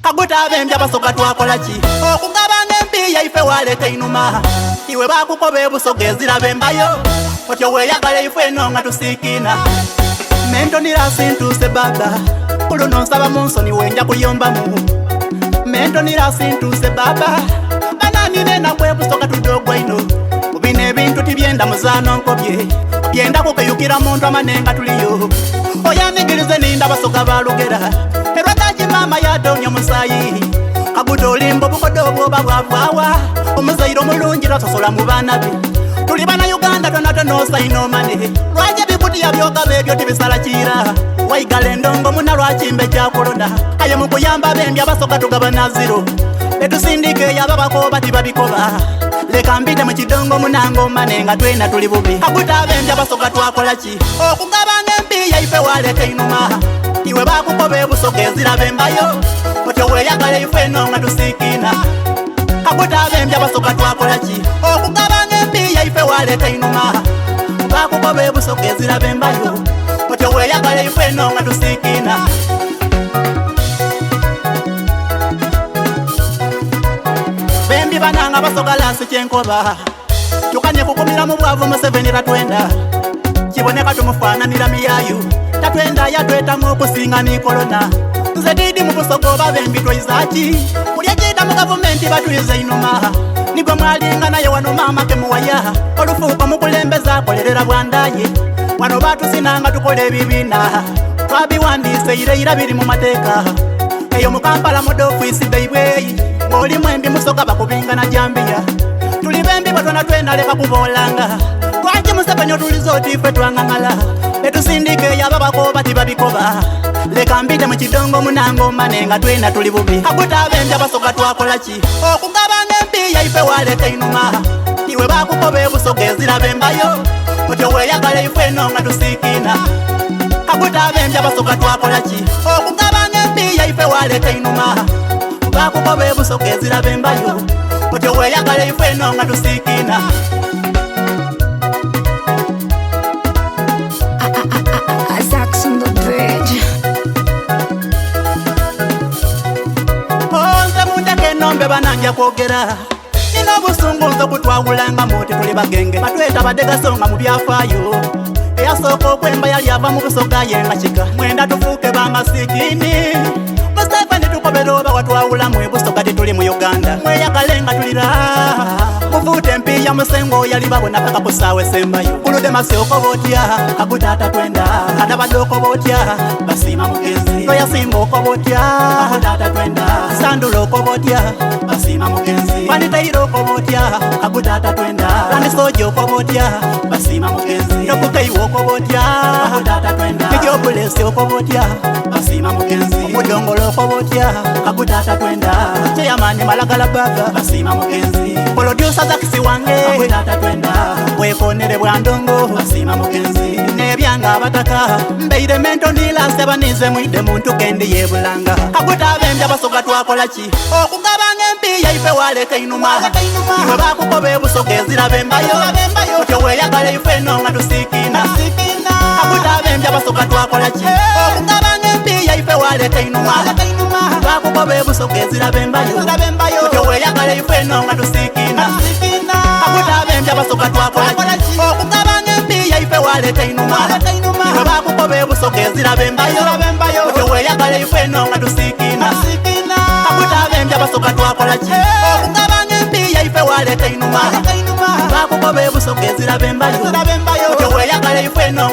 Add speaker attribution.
Speaker 1: Agutavembya basoka twakola ki okugabanga empiya ife waleta inuma iwe bakukoba ebusoga eziraba embayo otyo weyagala ife eno nga tusiikina mento nirasintuse baba oluno nsaba mu nsoni wenja kuyombamu mento nirasintuse baba bananine nakwe busoka tudogwa ino mubina ebintu tibyenda muzaano nkobye byenda kukeyukira muntu amanenga tuliyo oyanigirize ninda basoka balugera erwakaji mama yadonya musayi kabuto olimbo bukodobo babwavwawa omuzairo mulungi lwasosola mu baana be tuli bana Uganda tonatonosa inomane lwaje bikutiya byoga ebyo tibisala kira waigala endongo muna lwakimbe kyakolona aye mu kuyamba bembi abasoka tugabana ziro betusindike yababakoba tibabikoba leka mbite mu kidongo munango mane nga twena tuli bubi agutavembya abasoka twakola ki okugabanga empiya ife waleta inuma iwe bakukoba ebusoga eziraba embayo otyo weyagala ife eno nga tusiikina agutavembya abasoka twakola ki okugabanga empiya ife waleta inuma bakukoba ebusoga eziraba embayo otyo weyagala ife eno nga tusiikina bembi bananga basoga lasi kyenkoba tukanye kukumira mu bwavu Museveni tatwenda kiboneka tumufananira miyayu tatwenda yatwetamu okusinga nikolona nze didi mu busogoba bembi twaizaki kulya jida mu gavumenti batuize inuma nigwe mwalinga naye wano mama kemuwaya olufuuko mukulembeza kolerera bwandaye wano batusinanga tukole ebibina twabiwandise ireira biri mu mateeka eyo mu Kampala mu ofisi beibweyi ng'oli mwembi musoga bakubingana jambiya tuli bembi batona twenda leka kubolanga lwaki Museveni otuliza oti ife twangangala betusindike yaba bakoba tibabikoba leka mbite mu kidongo munango mane nga twena tuli bubi agutavembya basoka twakola ki okugabanga empiya ife waleta inuma iwe bakukoba ebusoga eziraba embayo otyo weyagala ife eno nga tusiikina agutavembya basoka twakola ki okugabanga empiya ife waleta inuma bakukoba ebusoga eziraba embayo otyo weyagala ife eno nga tusiikina nombe bananja kwogera nina obusungu nzo kutwawulanga muti tuli bagenge batweta badegasonga mu byafaayo eyasooka okwemba yali ava mu busoga yenga kika mwenda tufuuke bamasikini Museveni tukobera oba watwawulamu ebusoga tetuli mu Uganda mweyagalenga tulira mufuute empiya musengo yali babona paka kusaawe sembayo kulude masi okoba otya agutata twenda adabadde okoba otya basiima mugenzi toyasimba okoba otya agutata twenda sandula okoba otya basiima mugenzi panitairo okoba otya agutata twenda landisoja okoba otya basiima mugenzi tokukeiwa okoba otya agutata twenda kijobulesi okoba otya basiima mugenzi omudongolo okoba otya agutata twenda cheyamani malagala baga basiima mugenzi producer zakisi wange agutata twenda wekonere bwandongo basiima mugenzi nebyanga abataka mbeire mento nilase banize mwide muntu kendi yebulanga agutavembya basoga twakola ki okugabanga empiya ife waleta inuma iwe bakukoba ebusoga eziraba embayo otyo weyagala ife eno nga tusiikina agutavembya basoga twakola ki okugabanga empiya ife waleta inuma bakukoba ebusoga eziraba embayo otyo weyagala ife eno nga tusiikina agutavembya basoga twakola ki okugabanga empiya ife waleta inuma iwe bakukoba ebusoga eziraba embayo otyo weyagala ife eno nga tusiikina agutavembya basoga twakola ki okugabanga empiya ife waleta inuma bakukoba ebusoga eziraba embayo otyo weyagala ife eno